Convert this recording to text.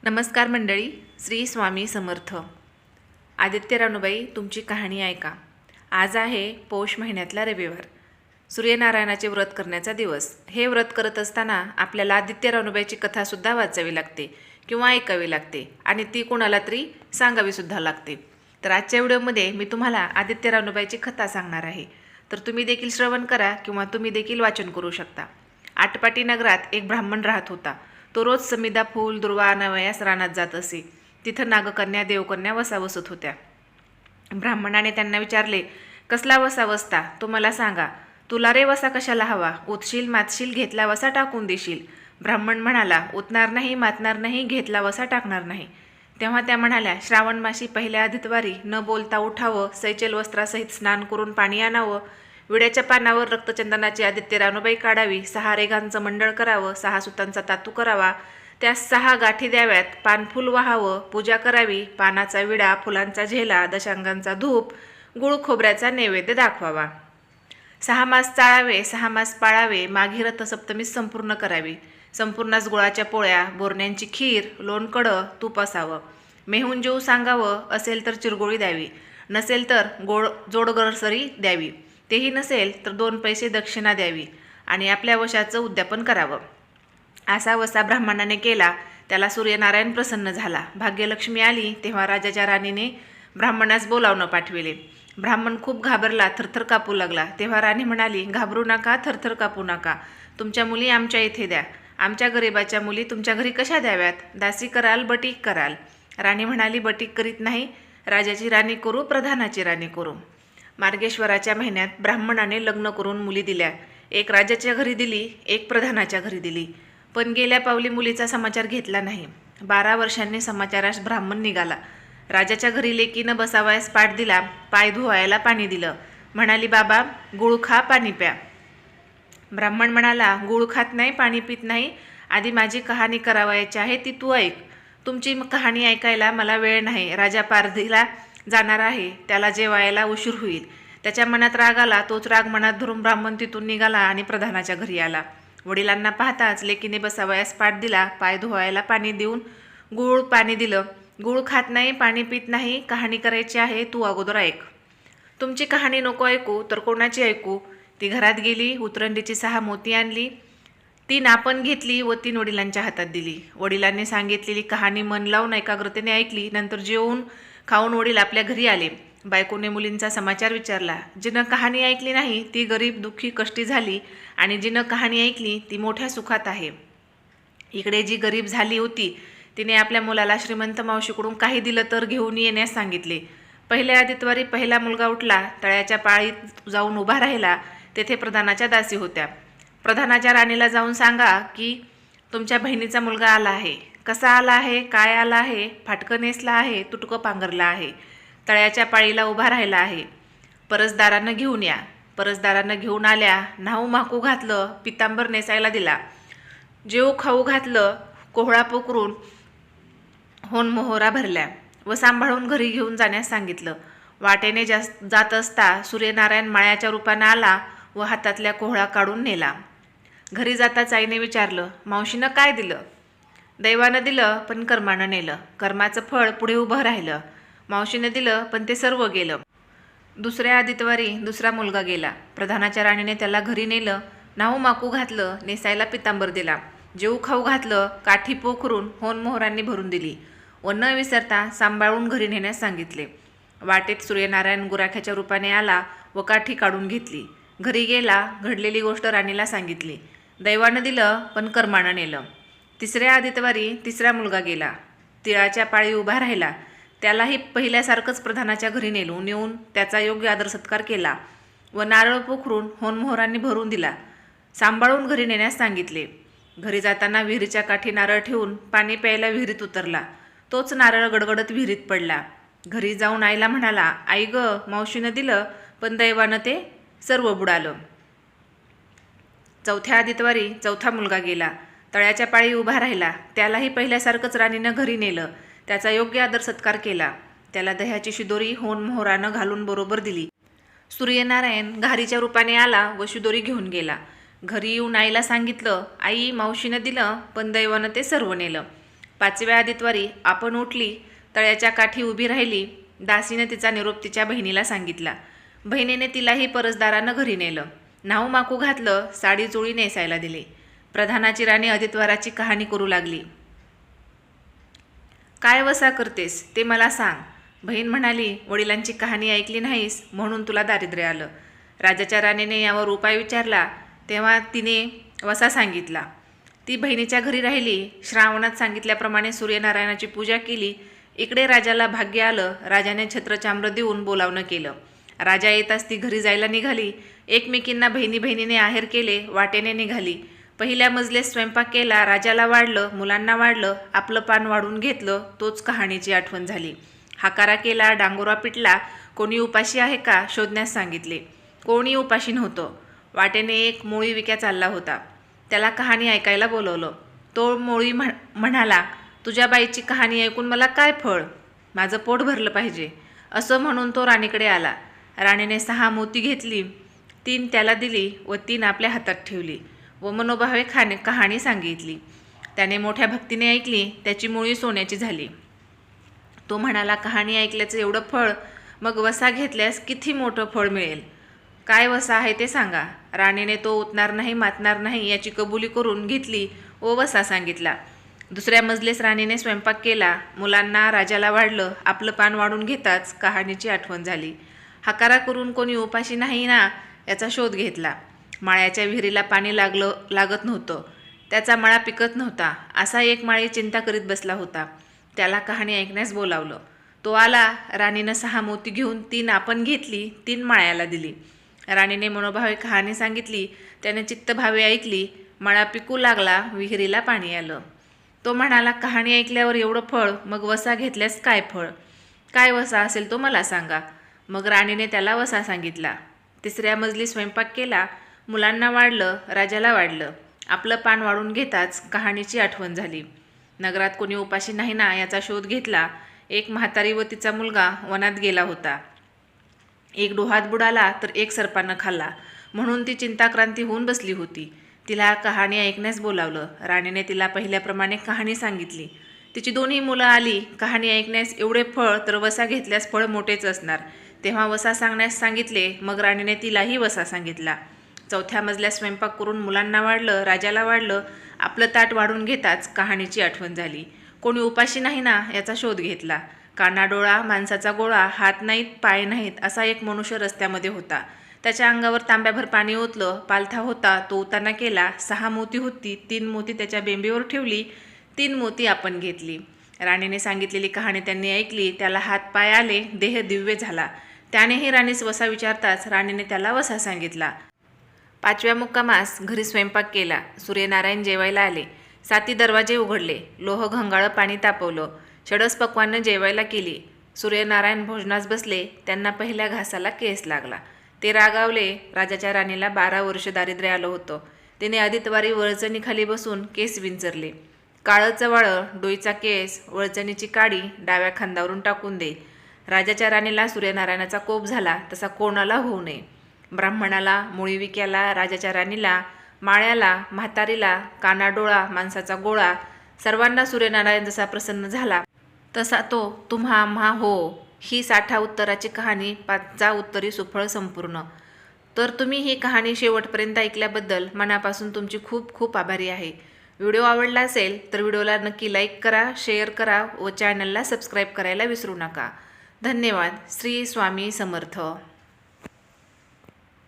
नमस्कार मंडळी, श्री स्वामी समर्थ. आदित्य रानूबाई, तुमची कहाणी ऐका. आज आहे पौष महिन्यातला रविवार, सूर्यनारायणाचे व्रत करण्याचा दिवस. हे व्रत करत असताना आपल्याला आदित्य रानूबाईची कथासुद्धा वाचावी लागते किंवा ऐकावी लागते आणि ती कोणाला तरी सांगावीसुद्धा लागते. तर आजच्या व्हिडिओमध्ये मी तुम्हाला आदित्य रानूबाईची कथा सांगणार आहे. तर तुम्ही देखील श्रवण करा किंवा तुम्ही देखील वाचन करू शकता. आटपाटी नगरात एक ब्राह्मण राहत होता. तो रोज समिधा फूल दुर्वा आणावयास रानात जात असे. तिथं नागकन्या देवकन्या वसा बसत होत्या. ब्राह्मणाने त्यांना विचारले, कसला वसा बसता, तो मला सांगा. तुला रे वसा कशाला हवा? उतशील मातशील, घेतला वसा टाकून देशील. ब्राह्मण म्हणाला, उतणार नाही, मातणार नाही, घेतला वसा टाकणार नाही. तेव्हा त्या म्हणाल्या, श्रावण मासी पहिल्या आदितवारी न बोलता उठावं, सैचल वस्त्रासहित स्नान करून पाणी आणावं, विड्याच्या पानावर रक्तचंदनाची आदित्य रानूबाई काढावी, 6 रेघांचं मंडळ करावं, 6 सुतांचा तातू करावा, त्या 6 गाठी द्याव्यात, पानफूल वाहावं, पूजा करावी, पानाचा विडा, फुलांचा झेला, दशांगांचा धूप, गुळ खोबऱ्याचा नैवेद्य दाखवावा, 6 मास चाळावे, 6 मास पाळावे, माघी रथसप्तमीस संपूर्ण करावी, संपूर्णास गुळाच्या पोळ्या, बोरण्यांची खीर, लोणकडं, तूप असावं, मेहून जेऊ सांगावं, असेल तर चिरगोळी द्यावी, नसेल तर जोडगरसरी द्यावी, तेही नसेल तर 2 पैसे दक्षिणा द्यावी आणि आपल्या वशाचं उद्यापन करावं. असा वसा ब्राह्मणाने केला. त्याला सूर्यनारायण प्रसन्न झाला. भाग्यलक्ष्मी आली तेव्हा राजाच्या राणीने ब्राह्मणास बोलावणं पाठविले. ब्राह्मण खूप घाबरला, थरथर कापू लागला. तेव्हा राणी म्हणाली, घाबरू नका, थरथर कापू नका. तुमच्या मुली आमच्या इथे द्या. आमच्या गरिबाच्या मुली तुमच्या घरी कशा द्याव्यात? दासी कराल, बटीक कराल? राणी म्हणाली, बटीक करीत नाही. राजाची राणी करू, प्रधानाची राणी करू. मार्गेश्वराच्या महिन्यात ब्राह्मणाने लग्न करून मुली दिल्या. एक राजाच्या घरी दिली, एक प्रधानाच्या घरी दिली. पण गेल्या पावली मुलीचा समाचार घेतला नाही. 12 वर्षांनी समाचारास ब्राह्मण निघाला. राजाच्या घरी लेकीनं बसावयास पाट दिला, पाय धुवायला पाणी दिलं. म्हणाली, बाबा गुळ खा, पाणी प्या. ब्राह्मण म्हणाला, गुळ खात नाही, पाणी पित नाही. आधी माझी कहाणी करावयाची आहे, ती तू ऐक. तुमची कहाणी ऐकायला मला वेळ नाही. राजा पारधीला जाणार आहे, त्याला जेवायला उशीर होईल. त्याच्या मनात राग आला. तोच राग मनात धरून ब्राह्मण तिथून निघाला आणि प्रधानाच्या घरी आला. वडिलांना पाहताच लेकीने बसावयास पाट दिला, पाय धुवायला पाणी देऊन गुळ पाणी दिलं. गुळ खात नाही, पाणी पित नाही, कहाणी करायची आहे, तू अगोदर ऐक. तुमची कहाणी नको ऐकू तर कोणाची ऐकू? ती घरात गेली, उतरंडीची 6 मोती आणली, 3 आपण घेतली व 3 वडिलांच्या हातात दिली. वडिलांनी सांगितलेली कहाणी मन लावून एकाग्रतेने ऐकली. नंतर जेवून खाऊन वडील आपल्या घरी आले. बायकोने मुलींचा समाचार विचारला. जिनं कहाणी ऐकली नाही ती गरीब, दुःखी, कष्टी झाली आणि जिनं कहाणी ऐकली ती मोठ्या सुखात आहे. इकडे जी गरीब झाली होती तिने आपल्या मुलाला श्रीमंत मावशीकडून काही दिलं तर घेऊन येण्यास सांगितले. पहिल्या आदितवारी पहिला मुलगा उठला, तळ्याच्या पाळीत जाऊन उभा राहिला. तेथे प्रधानाच्या दासी होत्या. प्रधानाच्या राणीला जाऊन सांगा की तुमच्या बहिणीचा मुलगा आला आहे. कसा आला आहे, काय आला आहे? फाटकं नेसला आहे, तुटकं पांघरला आहे, तळ्याच्या पाळीला उभा राहिला आहे. परसदारानं घेऊन या. परसदारानं घेऊन आल्या. न्हाऊ माकू घातलं, पितांबर नेसायला दिला, जेऊ खाऊ घातलं, कोहळा पोकरून होन मोहरा भरल्या व सांभाळून घरी घेऊन जाण्यास सांगितलं. वाटेने जात असता सूर्यनारायण माळ्याच्या रूपानं आला व हातातल्या कोहळा काढून नेला. घरी जाताच आईने विचारलं, मावशीनं काय दिलं? दैवानं दिलं पण कर्मानं नेलं. कर्माचं फळ पुढे उभं राहिलं. मावशीनं दिलं पण ते सर्व गेलं. दुसऱ्या आदितवारी दुसरा मुलगा गेला. प्रधानाच्या राणीने त्याला घरी नेलं. न्हाऊ माकू घातलं, नेसायला पितांबर दिला, जेऊ खाऊ घातलं, काठी पोखरून होन मोहरांनी भरून दिली व न विसरता सांभाळून घरी नेण्यास सांगितले. वाटेत सूर्यनारायण गुराख्याच्या रूपाने आला व काठी काढून घेतली. घरी गेला. घडलेली गोष्ट राणीला सांगितली. दैवानं दिलं पण कर्मानं नेलं. तिसऱ्या आदितवारी तिसरा मुलगा गेला. तिळाच्या पाळी उभा राहिला. त्यालाही पहिल्यासारखंच प्रधानाच्या घरी नेऊन त्याचा योग्य आदर सत्कार केला व नारळ पोखरून होनमोहरांनी भरून दिला. सांभाळून घरी नेण्यास सांगितले. घरी जाताना विहिरीच्या काठी नारळ ठेवून पाणी प्यायला विहिरीत उतरला. तोच नारळ गडगडत विहिरीत पडला. घरी जाऊन आईला म्हणाला, आई ग, मावशीनं दिलं पण दैवानं ते सर्व बुडालं. चौथ्या आदितवारी चौथा मुलगा गेला. तळ्याच्या पाळी उभा राहिला. त्यालाही पहिल्यासारखंच राणीनं घरी नेलं. त्याचा योग्य आदर सत्कार केला. त्याला दह्याची शिदोरी होन मोहरानं घालून बरोबर दिली. सूर्यनारायण घारीच्या रूपाने आला व शिदोरी घेऊन गेला. घरी येऊन आईला सांगितलं, आई, मावशीनं दिलं पण दैवानं ते सर्व नेलं. 5व्या आदित्यवारी आपण उठली, तळ्याच्या काठी उभी राहिली. दासीने तिचा निरोप तिच्या बहिणीला सांगितला. बहिणीने तिलाही परसदारानं घरी नेलं. नाहू माकू घातलं, साडी चोळी नेसायला दिली. प्रधानाची राणी आदित्यवाराची कहाणी करू लागली. काय वसा करतेस ते मला सांग. बहीण म्हणाली, वडिलांची कहाणी ऐकली नाहीस म्हणून तुला दारिद्र्य आलं. राजाच्या राणीने यावर उपाय विचारला तेव्हा तिने वसा सांगितला. ती बहिणीच्या घरी राहिली. श्रावणात सांगितल्याप्रमाणे सूर्यनारायणाची पूजा केली. इकडे राजाला भाग्य आलं. राजाने छत्रचाम्र देऊन बोलावणं केलं. राजा येताच ती घरी जायला निघाली. एकमेकींना बहिणी बहिणीने आहेर केले. वाटेने निघाली. पहिल्या मजलेस स्वयंपाक केला. राजाला वाढलं, मुलांना वाढलं, आपलं पान वाढून घेतलं. तोच कहाणीची आठवण झाली. हाकारा केला, डांगोरा पिटला. कोणी उपाशी आहे का शोधण्यास सांगितले. कोणी उपाशी नव्हतं. वाटेने एक मोळी विक्या चालला होता. त्याला कहाणी ऐकायला बोलवलं. तो मोळी म्हणाला, तुझ्या बाईची कहाणी ऐकून मला काय फळ, माझं पोट भरलं पाहिजे. असं म्हणून तो राणीकडे आला. राणीने 6 मोती घेतली. 3 त्याला दिली व 3 आपल्या हातात ठेवली व मनोभावे कहाणी सांगितली. त्याने मोठ्या भक्तीने ऐकली. त्याची मुळी सोन्याची झाली. तो म्हणाला, कहाणी ऐकल्याचं एवढं फळ, मग वसा घेतल्यास किती मोठं फळ मिळेल. काय वसा आहे ते सांगा. राणीने तो उतणार नाही मातणार नाही याची कबुली करून घेतली व वसा सांगितला. दुसऱ्या मजलेस राणीने स्वयंपाक केला. मुलांना, राजाला वाढलं. आपलं पान वाढून घेताच कहाणीची आठवण झाली. हाकारा करून कोणी उपाशी नाही ना याचा शोध घेतला. माळ्याच्या विहिरीला पाणी लागत नव्हतं. त्याचा मळा पिकत नव्हता. असा एक माळी चिंता करीत बसला होता. त्याला कहाणी ऐकण्यास बोलावलं. तो आला. राणीनं 6 मोती घेऊन 3 आपण घेतली, 3 माळ्याला दिली. राणीने मनोभावे कहाणी सांगितली. त्याने चित्तभावे ऐकली. मळा पिकू लागला. विहिरीला पाणी आलं. तो म्हणाला, कहाणी ऐकल्यावर एवढं फळ, मग वसा घेतल्यास काय फळ. काय वसा असेल तो मला सांगा. मग राणीने त्याला वसा सांगितला. तिसऱ्या मजली स्वयंपाक केला. मुलांना वाढलं, राजाला वाढलं. आपलं पान वाढून घेताच कहाणीची आठवण झाली. नगरात कोणी उपाशी नाही ना याचा शोध घेतला. एक म्हातारी व तिचा मुलगा वनात गेला होता. एक डोहात बुडाला तर एक सर्पानं खाल्ला म्हणून ती चिंताक्रांती होऊन बसली होती. तिला कहाणी ऐकण्यास बोलावलं. राणीने तिला पहिल्याप्रमाणे कहाणी सांगितली. तिची 2ही मुलं आली. कहाणी ऐकण्यास एवढे फळ तर वसा घेतल्यास फळ मोठेच असणार. तेव्हा वसा सांगण्यास सांगितले. मग राणीने तिलाही वसा सांगितला. 4थ्या मजल्यास स्वयंपाक करून मुलांना वाढलं, राजाला वाढलं. आपलं ताट वाढून घेताच कहाणीची आठवण झाली. कोणी उपाशी नाही ना याचा शोध घेतला. कानाडोळा, माणसाचा गोळा, हात नाहीत, पाय नाहीत असा एक मनुष्य रस्त्यामध्ये होता. त्याच्या अंगावर तांब्याभर पाणी ओतलं. पालथा होता, तो उताना केला. 6 मोती होती. 3 मोती त्याच्या बेंबीवर ठेवली. 3 मोती आपण घेतली. राणीने सांगितलेली कहाणी त्यांनी ऐकली. त्याला हात पाय आले. देह दिव्य झाला. त्यानेही राणीस वसा विचारताच राणीने त्याला वसा सांगितला. 5व्या मुक्कामास घरी स्वयंपाक केला. सूर्यनारायण जेवायला आले. 7 दरवाजे उघडले. लोह घंगाळं पाणी तापवलं. षडस पक्वानं जेवायला केली. सूर्यनारायण भोजनास बसले. त्यांना पहिल्या घासाला केस लागला. ते रागावले. राजाच्या राणीला 12 वर्ष दारिद्र्य आलं होतं. तिने आदित्यवारी वळचणीखाली बसून केस विंचरले. काळं चवाळं डोईचा केस, वळचणीची काडी डाव्या खांद्यावरून टाकून दे. राजाच्या राणीला सूर्यनारायणाचा कोप झाला तसा कोणाला होऊ नये. ब्राह्मणाला, मुळी विक्याला, राजाच्या राणीला, माळ्याला, म्हातारीला, कानाडोळा, माणसाचा गोळा सर्वांना सूर्यनारायण जसा प्रसन्न झाला तसा तो तुम्हा आम्हा हो. ही 60 उत्तराची कहाणी 5 उत्तरी सुफळ संपूर्ण. तर तुम्ही ही कहाणी शेवटपर्यंत ऐकल्याबद्दल मनापासून तुमची खूप खूप आभारी आहे. व्हिडिओ आवडला असेल तर व्हिडिओला नक्की लाईक करा, शेअर करा व चॅनलला सबस्क्राईब करायला विसरू नका. धन्यवाद. श्री स्वामी समर्थ.